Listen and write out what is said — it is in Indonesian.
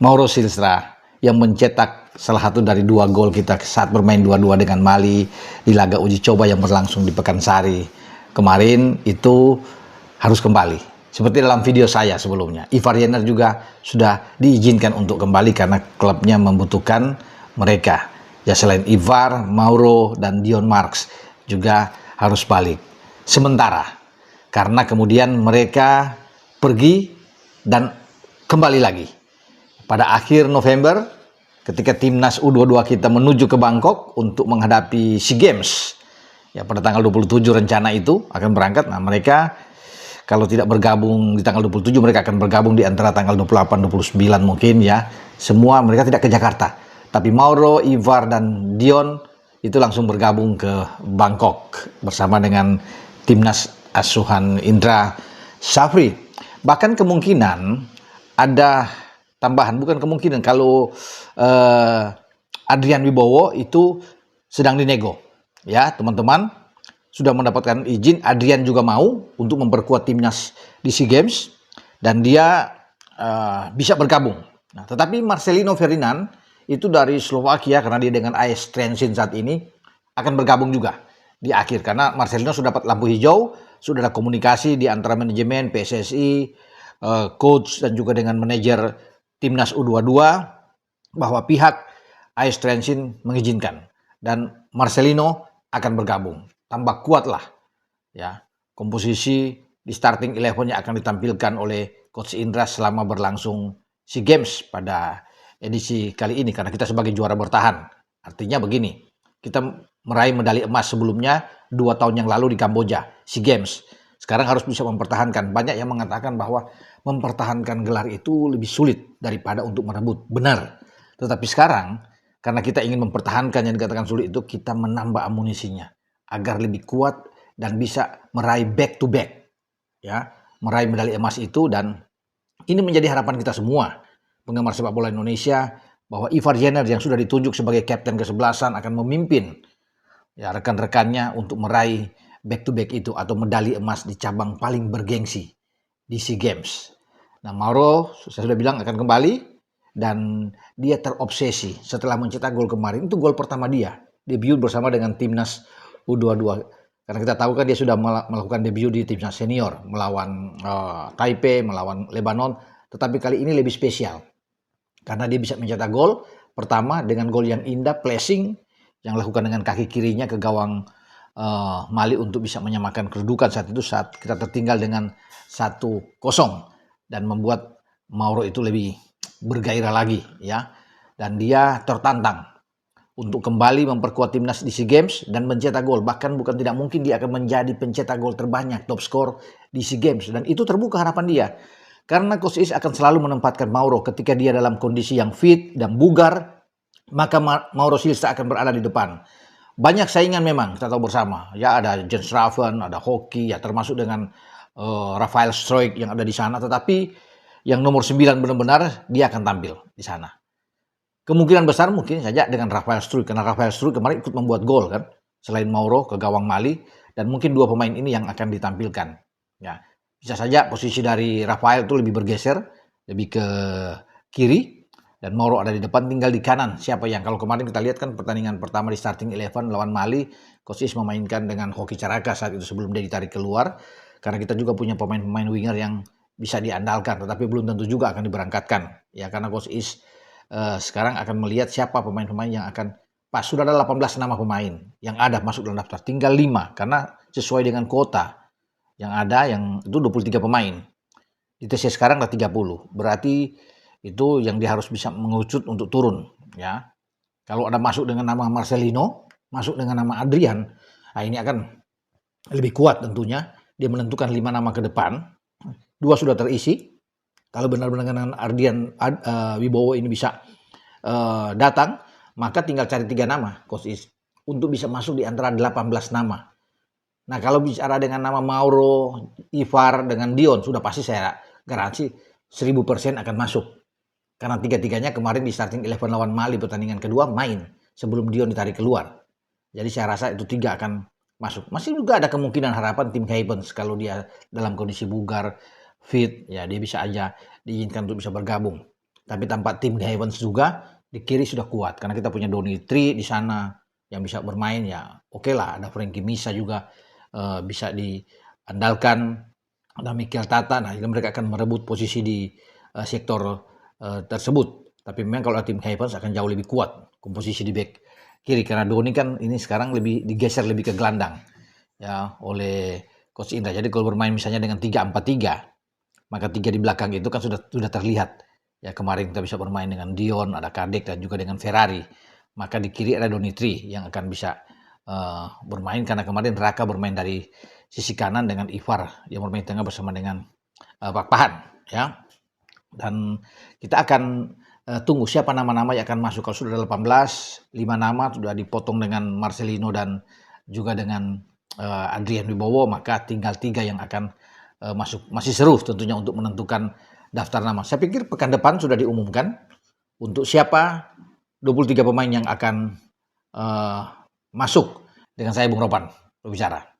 Mauro Silstra yang mencetak salah satu dari 2 gol kita saat bermain 2-2 dengan Mali di laga uji coba yang berlangsung di Pekansari kemarin itu harus kembali. Seperti dalam video saya sebelumnya, Ivar Jenner juga sudah diizinkan untuk kembali karena klubnya membutuhkan mereka. Ya selain Ivar, Mauro, dan Dion Marks juga harus balik. Sementara, karena kemudian mereka pergi dan kembali lagi. Pada akhir November, ketika timnas U22 kita menuju ke Bangkok untuk menghadapi SEA Games, ya pada tanggal 27 rencana itu akan berangkat. Nah mereka kalau tidak bergabung di tanggal 27, mereka akan bergabung di antara tanggal 28-29 mungkin ya. Semua mereka tidak ke Jakarta. Tapi Mauro, Ivar, dan Dion itu langsung bergabung ke Bangkok bersama dengan timnas asuhan Indra Syafri. Bahkan kemungkinan ada tambahan, bukan kemungkinan, kalau Adrian Wibowo itu sedang dinego. Ya teman-teman, sudah mendapatkan izin. Adrian juga mau untuk memperkuat timnas di SEA Games dan dia bisa bergabung. Nah, tetapi Marcelino Ferdinand itu dari Slovakia, karena dia dengan AS Trenčín saat ini akan bergabung juga di akhir, karena Marcelino sudah dapat lampu hijau, sudah ada komunikasi di antara manajemen PSSI, coach, dan juga dengan manajer timnas U22 bahwa pihak AS Trenčín mengizinkan dan Marcelino akan bergabung. Tambah kuatlah ya komposisi di starting 11 yang akan ditampilkan oleh Coach Indra selama berlangsung SEA Games pada edisi kali ini, karena kita sebagai juara bertahan. Artinya begini, kita meraih medali emas sebelumnya 2 tahun yang lalu di Kamboja SEA Games. Sekarang harus bisa mempertahankan. Banyak yang mengatakan bahwa mempertahankan gelar itu lebih sulit daripada untuk merebut. Benar. Tetapi sekarang karena kita ingin mempertahankan yang dikatakan sulit itu, kita menambah amunisinya agar lebih kuat dan bisa meraih back to back. Ya, meraih medali emas itu, dan ini menjadi harapan kita semua penggemar sepak bola Indonesia bahwa Ivar Jenner yang sudah ditunjuk sebagai kapten ke-11 akan memimpin ya rekan-rekannya untuk meraih back to back itu atau medali emas di cabang paling bergengsi di SEA Games. Nah, Mauro saya sudah bilang akan kembali dan dia terobsesi setelah mencetak gol kemarin. Itu gol pertama dia, debut bersama dengan timnas U22. Karena kita tahu kan dia sudah melakukan debut di timnas senior melawan Taipei, melawan Lebanon, tetapi kali ini lebih spesial karena dia bisa mencetak gol pertama dengan gol yang indah, placing yang dilakukan dengan kaki kirinya ke gawang Mali untuk bisa menyamakan kedudukan saat itu, saat kita tertinggal dengan 1-0, dan membuat Mauro itu lebih bergairah lagi ya, dan dia tertantang untuk kembali memperkuat timnas di SEA Games dan mencetak gol. Bahkan bukan tidak mungkin dia akan menjadi pencetak gol terbanyak, top skor di SEA Games, dan itu terbuka harapan dia karena Coach Is akan selalu menempatkan Mauro ketika dia dalam kondisi yang fit dan bugar, maka Mauro Silstra akan berada di depan. Banyak saingan memang, kita tahu bersama. Ya ada Jens Raven, ada Hoki, ya termasuk dengan Rafael Struijk yang ada di sana. Tetapi yang nomor 9 benar-benar dia akan tampil di sana. Kemungkinan besar mungkin saja dengan Rafael Struijk, karena Rafael Struijk kemarin ikut membuat gol kan, selain Mauro ke gawang Mali, dan mungkin 2 pemain ini yang akan ditampilkan. Ya, bisa saja posisi dari Rafael itu lebih bergeser, lebih ke kiri, dan Mauro ada di depan, tinggal di kanan. Siapa yang, kalau kemarin kita lihat kan pertandingan pertama di starting 11 lawan Mali, Coach Is memainkan dengan Hoki Caraka saat itu sebelum dia ditarik keluar. Karena kita juga punya pemain-pemain winger yang bisa diandalkan, tetapi belum tentu juga akan diberangkatkan. Ya karena Coach Is sekarang akan melihat siapa pemain-pemain yang akan pas. Sudah ada 18 nama pemain yang ada masuk dalam daftar, tinggal 5 karena sesuai dengan kuota yang ada, yang itu 23 pemain. Di TC sekarang ada 30. Berarti itu yang dia harus bisa mengerucut untuk turun ya. Kalau ada masuk dengan nama Marcelino, masuk dengan nama Adrian, nah ini akan lebih kuat tentunya. Dia menentukan 5 nama ke depan. 2 sudah terisi. Kalau benar-benar dengan Adrian Wibowo ini bisa datang, maka tinggal cari 3 nama Coach Is untuk bisa masuk di antara 18 nama. Nah, kalau bicara dengan nama Mauro, Ivar, dengan Dion, sudah pasti saya garansi 1000% akan masuk. Karena 3-3-nya kemarin di starting 11 lawan Mali pertandingan kedua main sebelum Dion ditarik keluar. Jadi saya rasa itu 3 akan masuk. Masih juga ada kemungkinan harapan tim Havens kalau dia dalam kondisi bugar, fit, ya dia bisa aja diizinkan untuk bisa bergabung. Tapi tanpa Tim Evans juga di kiri sudah kuat karena kita punya Donny Tri di sana yang bisa bermain ya. Oke lah, ada Frankie Misa juga bisa diandalkan, ada Mikel Tata. Nah, mereka akan merebut posisi di sektor tersebut. Tapi memang kalau Tim Evans akan jauh lebih kuat komposisi di back kiri karena Donny kan ini sekarang lebih digeser lebih ke gelandang ya oleh Coach Indra. Jadi kalau bermain misalnya dengan 3-4-3, maka 3 di belakang itu kan sudah terlihat. Ya kemarin kita bisa bermain dengan Dion, ada Kadek dan juga dengan Ferrari. Maka di kiri ada Donitri yang akan bisa bermain karena kemarin Raka bermain dari sisi kanan dengan Ivar yang bermain tengah bersama dengan Pak Pahan ya. Dan kita akan tunggu siapa nama-nama yang akan masuk. Kalau sudah 18, 5 nama sudah dipotong dengan Marcelino dan juga dengan Adrian Wibowo, maka tinggal 3 yang akan masuk. Masih seru tentunya untuk menentukan daftar nama. Saya pikir pekan depan sudah diumumkan untuk siapa 23 pemain yang akan masuk dengan saya Bung Ropan berbicara.